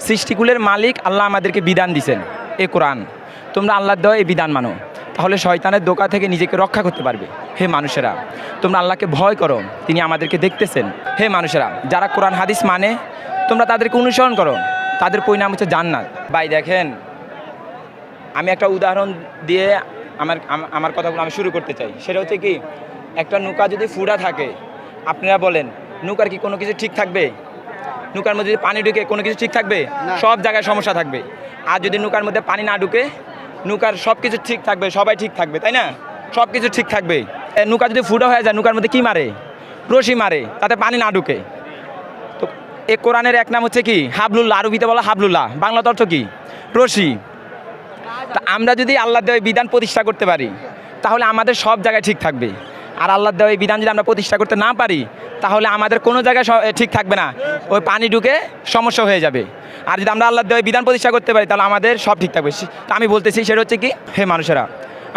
সৃষ্টিকুলের মালিক আল্লাহ আমাদেরকে বিধান দিছেন এ কোরআন, তোমরা আল্লাহর দেওয়া এই বিধান মানো, তাহলে শয়তানের ধোঁকা থেকে নিজেকে রক্ষা করতে পারবে। হে মানুষেরা, তোমরা আল্লাহকে ভয় করো, তিনি আমাদেরকে দেখতেছেন। হে মানুষেরা, যারা কোরআন হাদিস মানে তোমরা তাদেরকে অনুসরণ করো, তাদের পরিণাম হচ্ছে জান্নাত। ভাই দেখেন, আমি একটা উদাহরণ দিয়ে আমার কথাগুলো আমি শুরু করতে চাই। সেটা হচ্ছে কি, একটা নৌকা যদি ফুটা থাকে, আপনারা বলেন নৌকার কি কোনো কিছু ঠিক থাকবে? নৌকার মধ্যে যদি পানি ঢুকে কোনো কিছু ঠিক থাকবে? সব জায়গায় সমস্যা থাকবে। আর যদি নৌকার মধ্যে পানি না ঢুকে, নৌকার সব কিছু ঠিক থাকবে, সবাই ঠিক থাকবে, তাই না? সব কিছু ঠিক থাকবে। নৌকা যদি ফুটা হয়ে যায়, নৌকার মধ্যে কি মারে? রশি মারে, তাতে পানি না ঢুকে। তো এ কোরআনের এক নাম হচ্ছে কি? হাবলুল্লাহ। আরবিতে বলা হাবলুল্লাহ, বাংলা অর্থ কি? রশি। তা আমরা যদি আল্লাহর দেওয়া বিধান প্রতিষ্ঠা করতে পারি, তাহলে আমাদের সব জায়গায় ঠিক থাকবে। আর আল্লাহর দেওয়া এই বিধান যদি আমরা প্রতিষ্ঠা করতে না পারি, তাহলে আমাদের কোনো জায়গায় ঠিক থাকবে না, ওই পানি ঢুকে সমস্যা হয়ে যাবে। আর যদি আমরা আল্লাহর দেওয়া বিধান প্রতিষ্ঠা করতে পারি, তাহলে আমাদের সব ঠিক থাকবে। তা আমি বলতেছি সেটা হচ্ছে কি, হে মানুষেরা,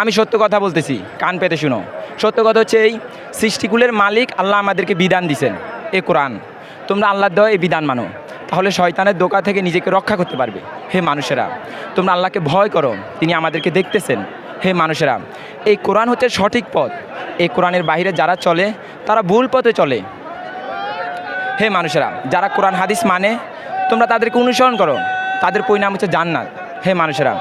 আমি সত্য কথা বলতেছি, কান পেতে শুনো। সত্য কথা হচ্ছে এই, সৃষ্টিকুলের মালিক আল্লাহ আমাদেরকে বিধান দিছেন এ কোরআন, তোমরা আল্লাহর দেওয়া এই বিধান মানো, তাহলে শয়তানের ধোঁকা থেকে নিজেকে রক্ষা করতে পারবে। হে মানুষেরা, তোমরা আল্লাহকে ভয় করো, তিনি আমাদেরকে দেখতেছেন। হে মানুষেরা, এই কোরআন হচ্ছে সঠিক পথ। এই কোরআনের বাইরে যারা চলে তারা ভুল পথে চলে। হে মানুষেরা, যারা কোরআন হাদিস মানে তোমরা তাদেরকে অনুসরণ করো, তাদের পরিণাম হচ্ছে জান্নাত। হে মানুষেরা,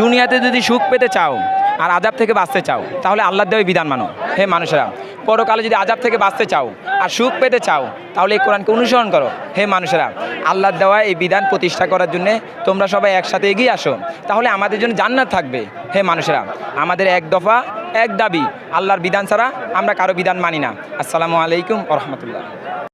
দুনিয়াতে যদি সুখ পেতে চাও আর আযাব থেকে বাঁচতে চাও, তাহলে আল্লাহর দেওয়া বিধান মানো। হে মানুষেরা, পরকালে যদি আযাব থেকে বাঁচতে চাও আর সুখ পেতে চাও, তাহলে এই কোরআনকে অনুসরণ করো। হে মানুষেরা, আল্লাহর দেওয়া এই বিধান প্রতিষ্ঠা করার জন্যে তোমরা সবাই একসাথে এগিয়ে আসো, তাহলে আমাদের জন্য জান্নাত থাকবে। হে মানুষেরা, আমাদের এক দফা এক দাবি, আল্লাহর বিধান ছাড়া আমরা কারো বিধান মানি না। আসসালামু আলাইকুম ওয়া রাহমাতুল্লাহ।